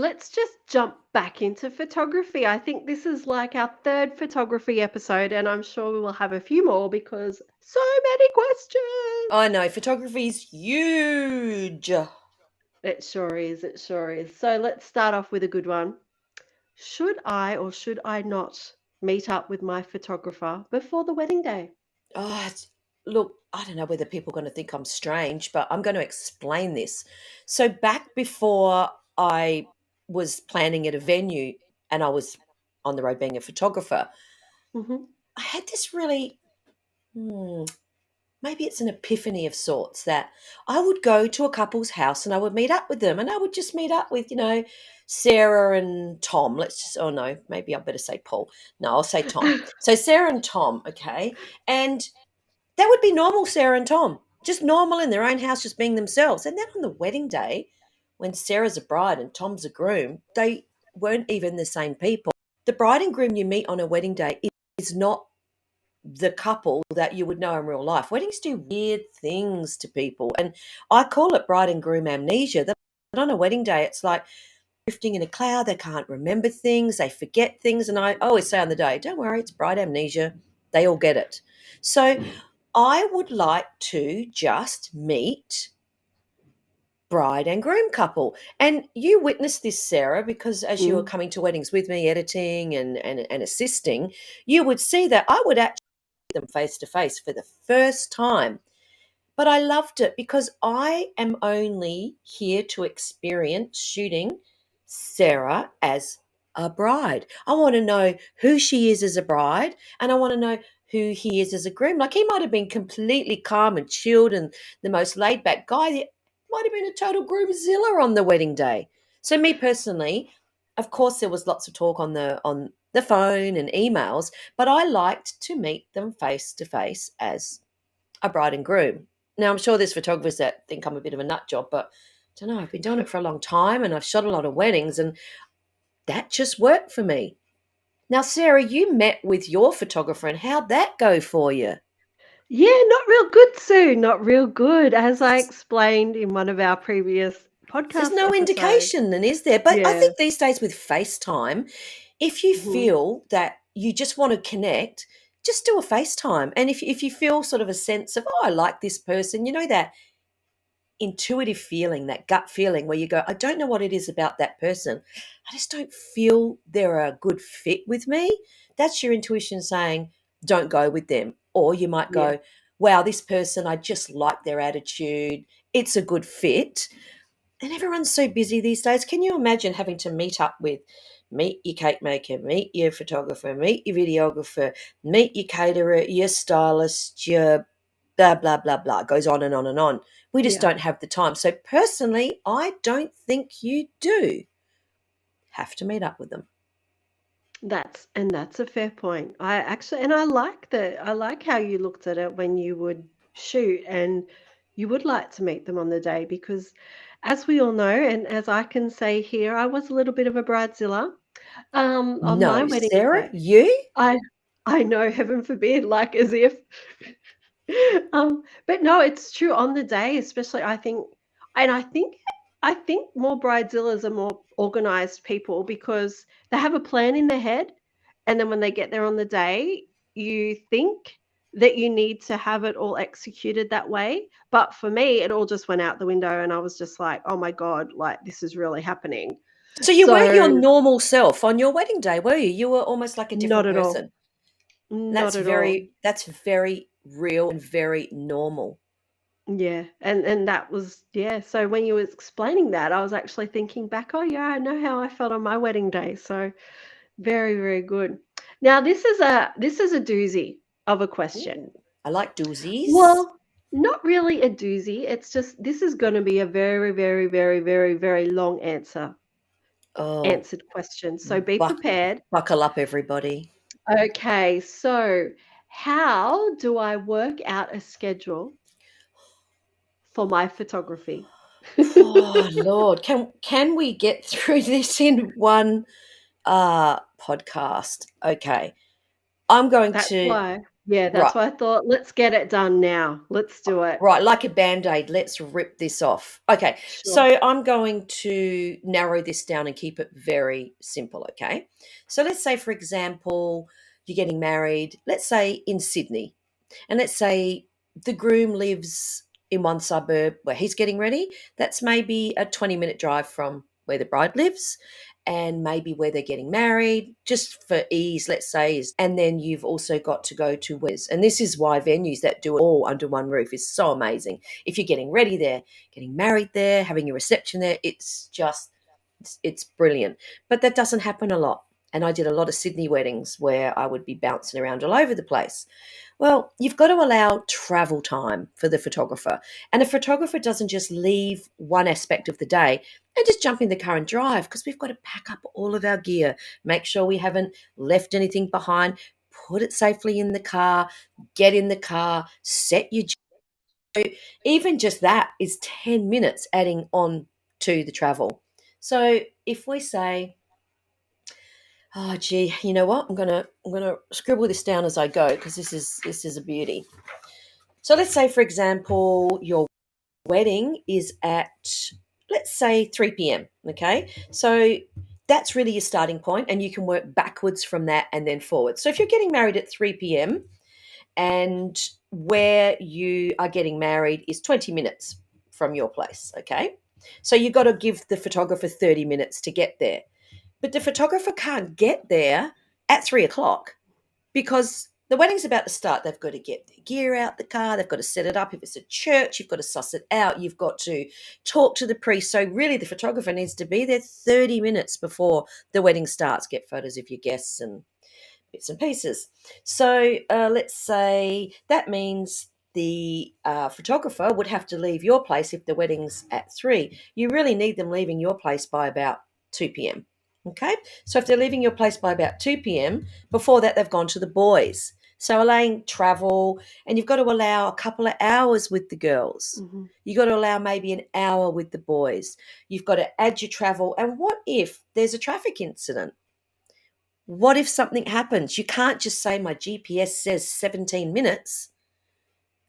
let's just jump back into photography. I think this is like our third photography episode, and I'm sure we will have a few more because so many questions. I know, photography is huge. It sure is. It sure is. So let's start off with a good one. Should I or should I not meet up with my photographer before the wedding day? Oh, look, I don't know whether people are going to think I'm strange, but I'm going to explain this. So, back before I was planning at a venue and I was on the road being a photographer, Hmm. I had this really, hmm, maybe it's an epiphany of sorts that I would go to a couple's house and I would meet up with them and I would just meet up with, Sarah and Tom. Oh no, maybe I better say Paul. No, I'll say Tom. So, Sarah and Tom, okay. And that would be normal, Sarah and Tom, just normal in their own house, just being themselves. And then on the wedding day, when Sarah's a bride and Tom's a groom, they weren't even the same people. The bride and groom you meet on a wedding day is not the couple that you would know in real life. Weddings do weird things to people. And I call it bride and groom amnesia. That on a wedding day, it's like drifting in a cloud. They can't remember things. They forget things. And I always say on the day, don't worry, it's bride amnesia. They all get it. So I would like to just meet bride and groom couple. And you witnessed this, Sarah, because as you were Mm. coming to weddings with me, editing and assisting, you would see that I would actually meet them face to face for the first time. But I loved it because I am only here to experience shooting Sarah as a bride. I want to know who she is as a bride and I want to know who he is as a groom. Like he might have been completely calm and chilled and the most laid back guy. He might have been a total groomzilla on the wedding day. So me personally, of course there was lots of talk on the phone and emails, but I liked to meet them face to face as a bride and groom. Now, I'm sure there's photographers that think I'm a bit of a nut job, but I don't know. I've been doing it for a long time and I've shot a lot of weddings, and that just worked for me. Now, Sarah, you met with your photographer, and how'd that go for you? Yeah, not real good, Sue. Not real good, as I explained in one of our previous There's podcast no episodes. indication, then, is there? But I Yeah. think these days with FaceTime, if you Hmm. feel that you just want to connect, just do a FaceTime. And if you feel sort of a sense of, oh, I like this person, that intuitive feeling, that gut feeling where you go, I don't know what it is about that person. I just don't feel they're a good fit with me. That's your intuition saying, don't go with them. Or you might Yeah. go, wow, this person, I just like their attitude. It's a good fit. And everyone's so busy these days. Can you imagine having to meet your cake maker, meet your photographer, meet your videographer, meet your caterer, your stylist, your blah, blah, blah, blah. It goes on and on and on. We just Yeah. don't have the time. So personally, I don't think you do have to meet up with them. That's a fair point. I like I like how you looked at it when you would shoot and you would like to meet them on the day because as we all know, and as I can say here, I was a little bit of a bridezilla on my No, wedding Sarah, day. you? I I know, heaven forbid, like as if but no, it's true on the day, especially I think more bridezillas are more organized people because they have a plan in their head, and then when they get there on the day, you think that you need to have it all executed that way. But for me, it all just went out the window, and I was just like, "Oh my God, like this is really happening." So you weren't So your normal self on your wedding day, were you? You were almost like a not different at all, person. And not that's at all. very real and very normal. Yeah, and that was yeah, so when you was explaining that, I was actually thinking back, "Oh, yeah, I know how I felt on my wedding day." So, very, very good. Now, this is a doozy of a question. Ooh, I like doozies. Well, not really a doozy, it's just this is gonna be a very, very, very, very, very long Oh, answered question, so be buck, prepared. buckle up, everybody. Okay, so how do I work out a schedule for my photography? Oh Lord, can we get through this in one podcast? Okay, I'm going That's to why. Yeah, Right. that's why I thought, "Let's get it done now. Let's do it." Right, like a Band-Aid, let's rip this off. Okay, Sure. so I'm going to narrow this down and keep it very simple, okay? So let's say, for example, you're getting married, let's say in Sydney, and let's say the groom lives in one suburb where he's getting ready. That's maybe a 20-minute drive from where the bride lives and maybe where they're getting married, just for ease, let's say. And then you've also got to go to Wes. And this is why venues that do it all under one roof is so amazing. If you're getting ready there, getting married there, having your reception there, it's just, it's brilliant. But that doesn't happen a lot. And I did a lot of Sydney weddings where I would be bouncing around all over the place. Well, you've got to allow travel time for the photographer. And a photographer doesn't just leave one aspect of the day and just jump in the car and drive, because we've got to pack up all of our gear, make sure we haven't left anything behind, put it safely in the car, get in the car, set your. Even just that is 10 minutes adding on to the travel. So if we say, oh gee, you know what? I'm gonna scribble this down as I go, because this is a beauty. So let's say, for example, your wedding is at, let's say, 3 p.m. Okay. So that's really your starting point, and you can work backwards from that and then forward. So if you're getting married at 3 p.m. and where you are getting married is 20 minutes from your place, okay? So you've got to give the photographer 30 minutes to get there. But the photographer can't get there at 3 o'clock, because the wedding's about to start. They've got to get their gear out the car. They've got to set it up. If it's a church, you've got to suss it out. You've got to talk to the priest. So really the photographer needs to be there 30 minutes before the wedding starts, get photos of your guests and bits and pieces. So let's say that means the photographer would have to leave your place if the wedding's at 3. You really need them leaving your place by about 2 p.m. Okay, so if they're leaving your place by about 2 p.m., before that they've gone to the boys. So allowing travel, and you've got to allow a couple of hours with the girls. Mhm. You've got to allow maybe an hour with the boys. You've got to add your travel. And what if there's a traffic incident? What if something happens? You can't just say my GPS says 17 minutes.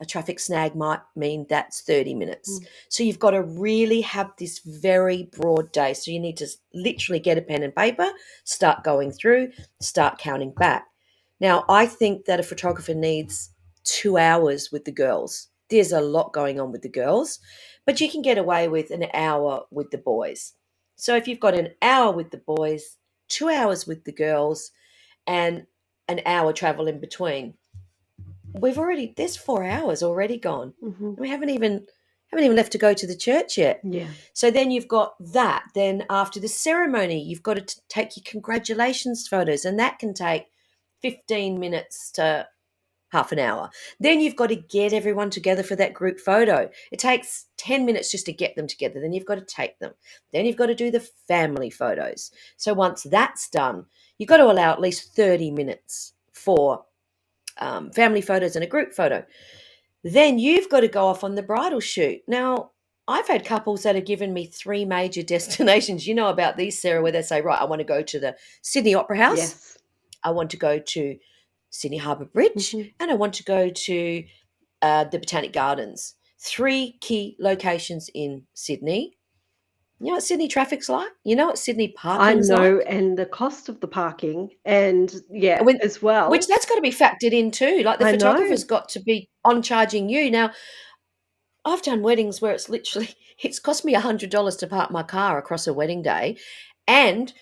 A traffic snag might mean that's 30 minutes. Mm. So you've got to really have this very broad day. So you need to literally get a pen and paper, start going through, start counting back. Now, I think that a photographer needs 2 hours with the girls. There's a lot going on with the girls, but you can get away with an hour with the boys. So if you've got an hour with the boys, 2 hours with the girls, and an hour travel in between, there's 4 hours already gone. Mhm. We haven't even left to go to the church yet. Yeah. So then you've got that. Then after the ceremony, you've got to take your congratulations photos, and that can take 15 minutes to half an hour. Then you've got to get everyone together for that group photo. It takes 10 minutes just to get them together. Then you've got to take them. Then you've got to do the family photos. So once that's done, you've got to allow at least 30 minutes for family photos and a group photo. Then you've got to go off on the bridal shoot. Now, I've had couples that have given me 3 major destinations. You know about these, Sarah, where they say, right, I want to go to the Sydney Opera House, Yes. I want to go to Sydney Harbour Bridge, Mhm. and I want to go to the Botanic Gardens. 3 key locations in Sydney. You know what Sydney traffic's like? You know what Sydney I parking's know, like? and the cost of the parking and And yeah, when, as which well. that's got to be factored in too. Like the I know. photographer's got to be on charging you. Now, I've done weddings where it's literally it's cost me $100 to park my car across a wedding day, and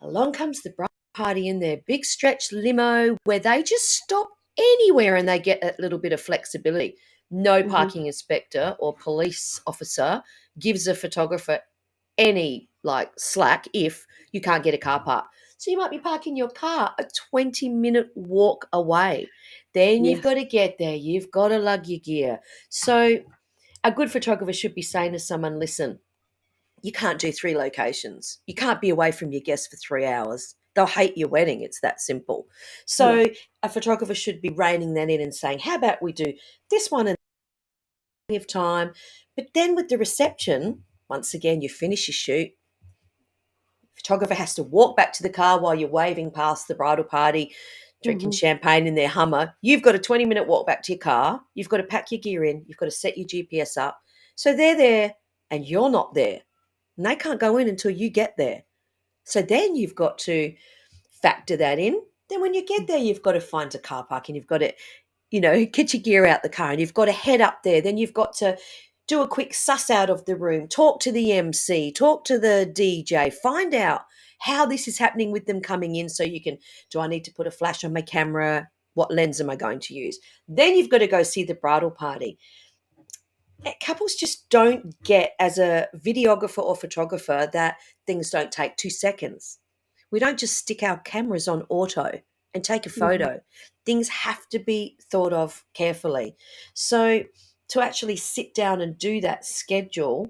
along comes the bride party in their big stretch limo where they just stop anywhere and they get a little bit of flexibility. No Mhm. parking inspector or police officer gives a photographer any like slack if you can't get a car park. So you might be parking your car a 20-minute walk away. Then you've Yes. got to get there. You've got to lug your gear. So a good photographer should be saying to someone, listen, you can't do 3 locations. You can't be away from your guests for 3 hours. They'll hate your wedding. It's that simple. Yeah. So a photographer should be reining that in and saying, how about we do this one and of time? But then with the reception, once again, you finish your shoot. Photographer has to walk back to the car while you're waving past the bridal party. drinking Mhm. champagne in their Hummer. You've got a 20-minute walk back to your car. You've got to pack your gear in. You've got to set your GPS up. So they're there and you're not there. And they can't go in until you get there. So then you've got to factor that in. Then when you get there, you've got to find a car park and you've got to, get your gear out the car and you've got to head up there. Then you've got to do a quick suss out of the room, talk to the MC, talk to the DJ, find out how this is happening with them coming in so you can, do I need to put a flash on my camera? What lens am I going to use? Then you've got to go see the bridal party. Couples just don't get, as a videographer or photographer, that things don't take 2 seconds. We don't just stick our cameras on auto and take a Mhm. photo. Things have to be thought of carefully. So to actually sit down and do that schedule,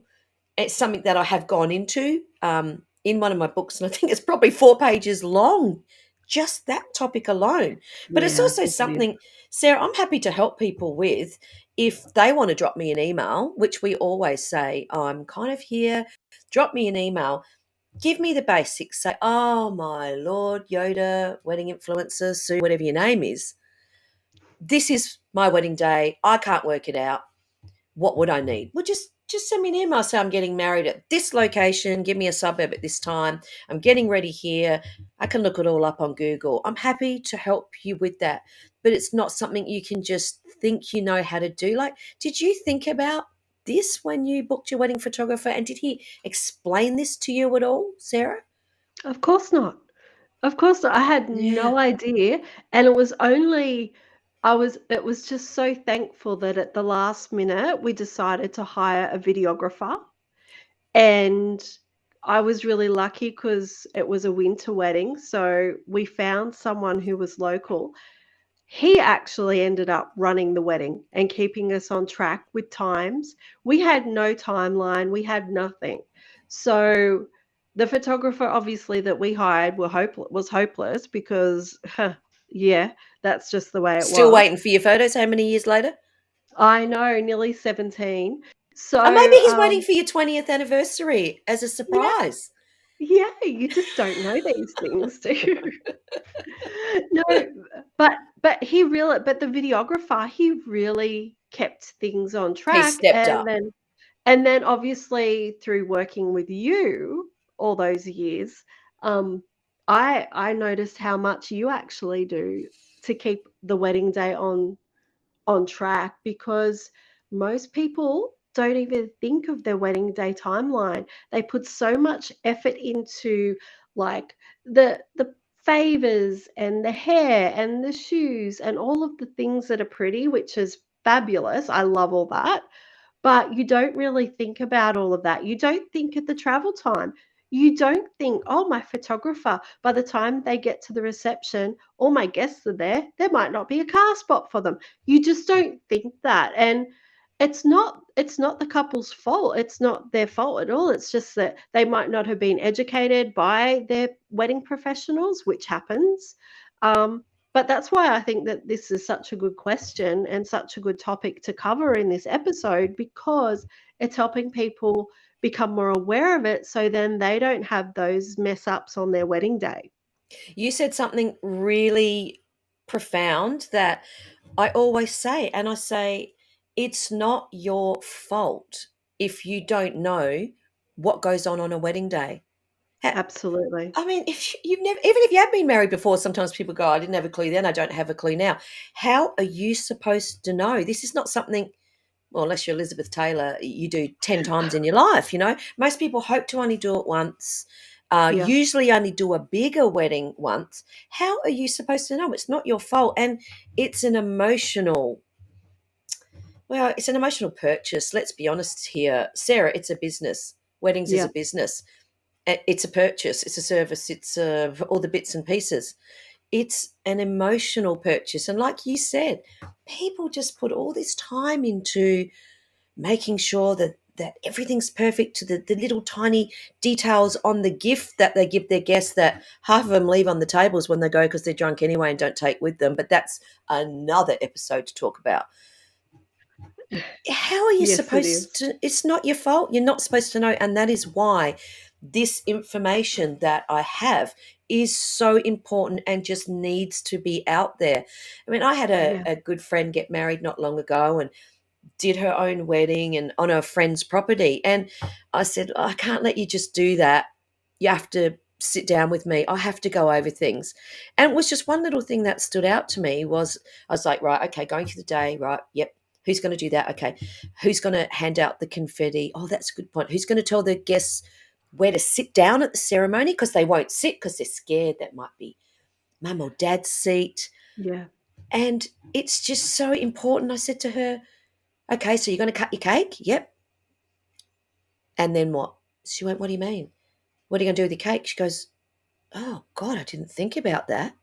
it's something that I have gone into in one of my books, and I think it's probably 4 pages long, just that topic alone. But it's Yeah, I also think it is. something, Sarah, I'm happy to help people with if they want to drop me an email, which we always say, I'm kind of here, drop me an email. Give me the basics. Say, oh my Lord, Yoda, wedding influencer, Sue, whatever your name is. This is my wedding day. I can't work it out. What would I need? Well, just send me an email. Say I'm getting married at this location. Give me a suburb at this time. I'm getting ready here. I can look it all up on Google. I'm happy to help you with that. But it's not something you can just think you know how to do. Like, did you think about this when you booked your wedding photographer? And did he explain this to you at all, Sarah? Of course not. Of course not. I had Yeah. no idea, and it was just so thankful that at the last minute we decided to hire a videographer, and I was really lucky because it was a winter wedding, so we found someone who was local. He actually ended up running the wedding and keeping us on track with times. We had no timeline, we had nothing. So the photographer obviously that we hired was hopeless because yeah, that's just the way it Still was. waiting for your photos. How many years later? I know, nearly 17. Oh, maybe So he's waiting for your 20th anniversary as a yeah, surprise. yeah, you just don't know these things, do you? No, but the videographer, he really kept things on He track, stepped up. and then obviously through working with you all those years, um, I noticed how much you actually do to keep the wedding day on track because most people don't even think of their wedding day timeline. They put so much effort into like the favors and the hair and the shoes and all of the things that are pretty, which is fabulous. I love all that. But you don't really think about all of that. You don't think of the travel time. You don't think, oh, my photographer, by the time they get to the reception, all my guests are there. There might not be a car spot for them. You just don't think that. And it's not the couple's fault. It's not their fault at all. It's just that they might not have been educated by their wedding professionals, which happens. Um, but that's why I think that this is such a good question and such a good topic to cover in this episode because it's helping people become more aware of it so then they don't have those mess ups on their wedding day. You said something really profound that I always say, and I say, it's not your fault if you don't know what goes on a wedding day. Ha- Absolutely. I mean, if you've never, even if you have been married before, sometimes people go, I didn't have a clue then, I don't have a clue now. How are you supposed to know? This is not something, well, unless you're Elizabeth Taylor, you do 10 times in your life. Most people hope to only do it once, Yeah. usually only do a bigger wedding once. How are you supposed to know? It's not your fault. And it's an emotional, well, it's an emotional purchase. Let's be honest here. Sarah, it's a business. Weddings is Yeah. a business. It's a purchase. It's a service. It's all the bits and pieces. It's an emotional purchase. And like you said, people just put all this time into making sure that everything's perfect to the little tiny details on the gift that they give their guests that half of them leave on the tables when they go because they're drunk anyway and don't take with them. But that's another episode to talk about. How are you Yes, it supposed is. to? It's not your fault. You're not supposed to know. And that is why. this information that I have is so important and just needs to be out there. I mean, I had Yeah. a good friend get married not long ago and did her own wedding and on her friend's property. And I said, I can't let you just do that. You have to sit down with me. I have to go over things. And it was just one little thing that stood out to me was I was like, right, okay, going through the day, right, yep. Who's going to do that? Okay. Who's going to hand out the confetti? Oh, that's a good point. Who's going to tell the guests where to sit down at the ceremony? Because they won't sit because they're scared that might be mum or dad's seat. Yeah. And it's just so important. I said to her, okay, so you're going to cut your cake? Yep. And then what? She went, what do you mean? What are you going to do with your cake? She goes, oh, God, I didn't think about that.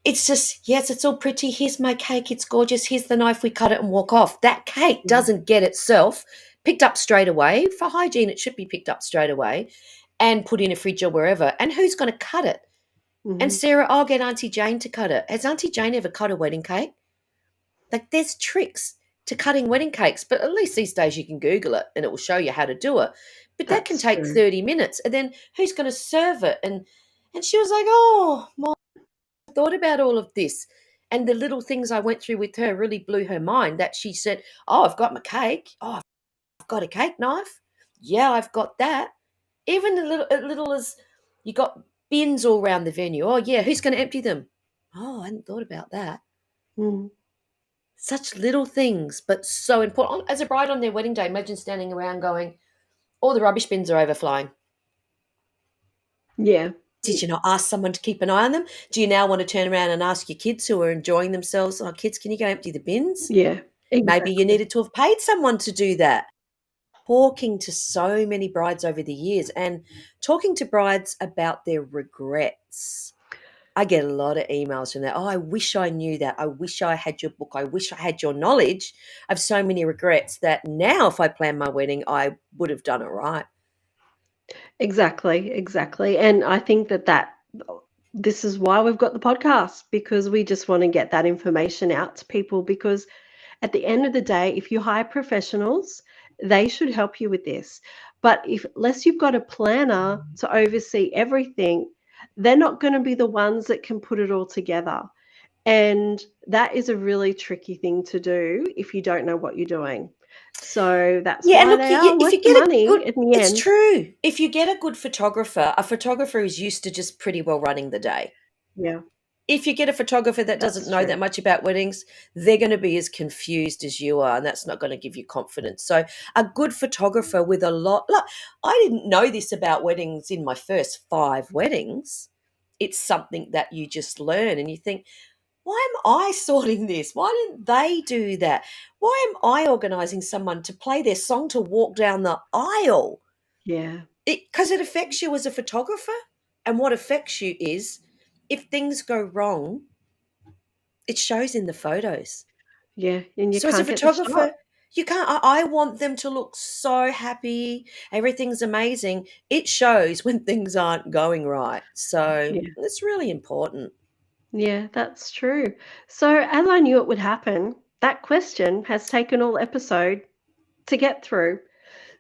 It's just, yes, it's all pretty. Here's my cake. It's gorgeous. Here's the knife. We cut it and walk off. That cake Yeah. doesn't get itself picked up straight away. For hygiene, it should be picked up straight away and put in a fridge or wherever. And who's going to cut it? And Mhm. Sarah, I'll get Auntie Jane to cut it. Has Auntie Jane ever cut a wedding cake? Like, there's tricks to cutting wedding cakes, but at least these days you can Google it and it will show you how to do it. But that can That's take true. 30 minutes. And then who's going to serve it? And she was like, oh, my, I thought about all of this. And the little things I went through with her really blew her mind that she said, oh, I've got my cake. Oh, I've got a cake knife. Yeah, I've got that. Even little as you got bins all around the venue. Oh, yeah, who's going to empty them? Oh, I hadn't thought about that. Mm. Such little things, but so important. As a bride on their wedding day, imagine standing around going, all the rubbish bins are overflowing. Yeah. Did you not ask someone to keep an eye on them? Do you now want to turn around and ask your kids who are enjoying themselves, oh, kids, can you go empty the bins? Yeah. Maybe you Exactly. needed to have paid someone to do that. Talking to so many brides over the years and talking to brides about their regrets. I get a lot of emails from that. Oh, I wish I knew that. I wish I had your book. I wish I had your knowledge. I have so many regrets that now, if I planned my wedding, I would have done it right. Exactly, exactly. And I think that this is why we've got the podcast, because we just want to get that information out to people, because at the end of the day, if you hire professionals, they should help you with this. But if unless you've got a planner to oversee everything, they're not going to be the ones that can put it all together. And that is a really tricky thing to do if you don't know what you're doing. So that's Yeah, and why look, they are if worth you the get a money good, in the it's end. true. If you get a photographer is used to just pretty well running the day. Yeah, If you get a photographer that doesn't that's know true. that much about weddings, they're going to be as confused as you are, and that's not going to give you confidence. So, a good photographer with a lot, look, I didn't know this about weddings in my first 5 weddings. It's something that you just learn, and you think, why am I sorting this? Why didn't they do that? Why am I organizing someone to play their song to walk down the aisle? Yeah, Because it affects you as a photographer. And what affects you is if things go wrong, it shows in the photos. yeah, and you So as a can't get the shot. photographer, you can't. I want them to look so happy. Everything's amazing. It shows when things aren't going right. So Yeah, it's really important. yeah, that's true. So as I knew it would happen, that question has taken all episode to get through.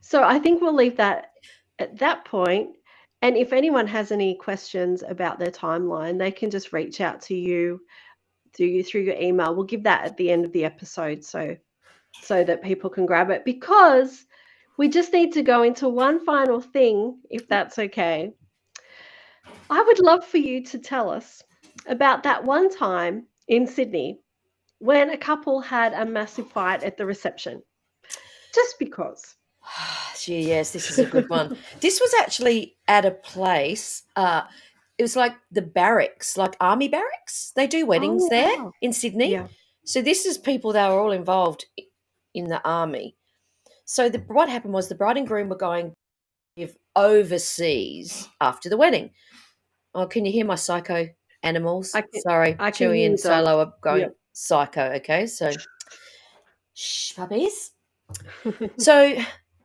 So I think we'll leave that at that point. And if anyone has any questions about their timeline, they can just reach out to you through your email. We'll give that at the end of the episode so that people can grab it, because we just need to go into one final thing, if that's okay. I would love for you to tell us about that one time in Sydney when a couple had a massive fight at the reception, just because. Gee, yes, this is a good one. This was actually at a place. It was like the barracks, like army barracks. They do weddings Oh, there wow. in Sydney. Yeah. So this is people that were all involved in the army. So what happened was the bride and groom were going overseas after the wedding. Oh, can you hear my psycho animals? I can Sorry, I can Chewy hear and the dogs. Solo are going Yep. psycho. Okay, so shh, puppies. So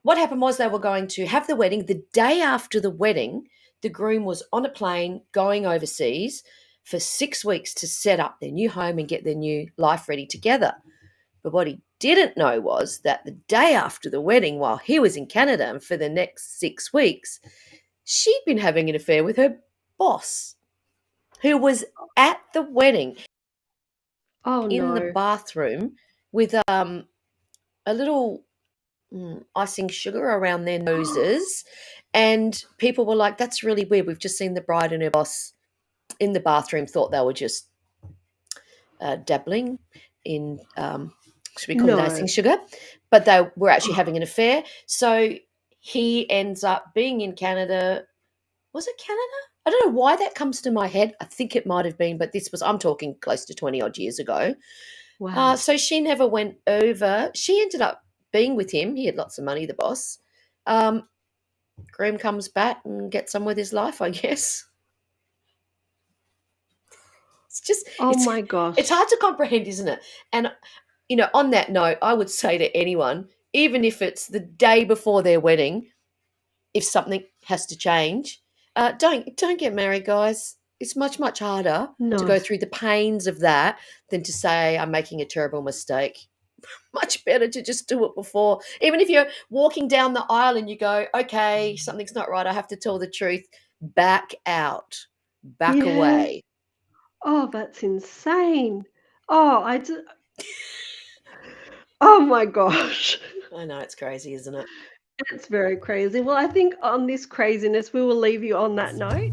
what happened was they were going to have the wedding. The day after the wedding, the groom was on a plane going overseas for 6 weeks to set up their new home and get their new life ready together. But what he didn't know was that the day after the wedding, while he was in Canada and for the next 6 weeks, she'd been having an affair with her boss, who was at the wedding Oh, in the no. bathroom with a little icing sugar around their noses. And people were like, that's really weird. We've just seen the bride and her boss in the bathroom, thought they were just dabbling in, should we call it icing No. sugar? But they were actually having an affair. So he ends up being in Canada. Was it Canada? I don't know why that comes to my head. I think it might have been, but I'm talking close to 20 odd years ago. Wow. So she never went over. She ended up being with him. He had lots of money, the boss. Um, Groom comes back and gets on with his life, I guess. It's just Oh it's my it's gosh. hard to comprehend, isn't it? And on that note, I would say to anyone, even if it's the day before their wedding, if something has to change, don't get married, guys. It's much harder to No. go through the pains of that than to say I'm making a terrible mistake. Much better to just do it before. Even if you're walking down the aisle and you go, okay, something's not right, I have to tell the truth. Back out, back Yeah. away. Oh, that's insane. Oh, oh my gosh. I know it's crazy, isn't it? It's very crazy. Well, I think on this craziness, we will leave you on that note.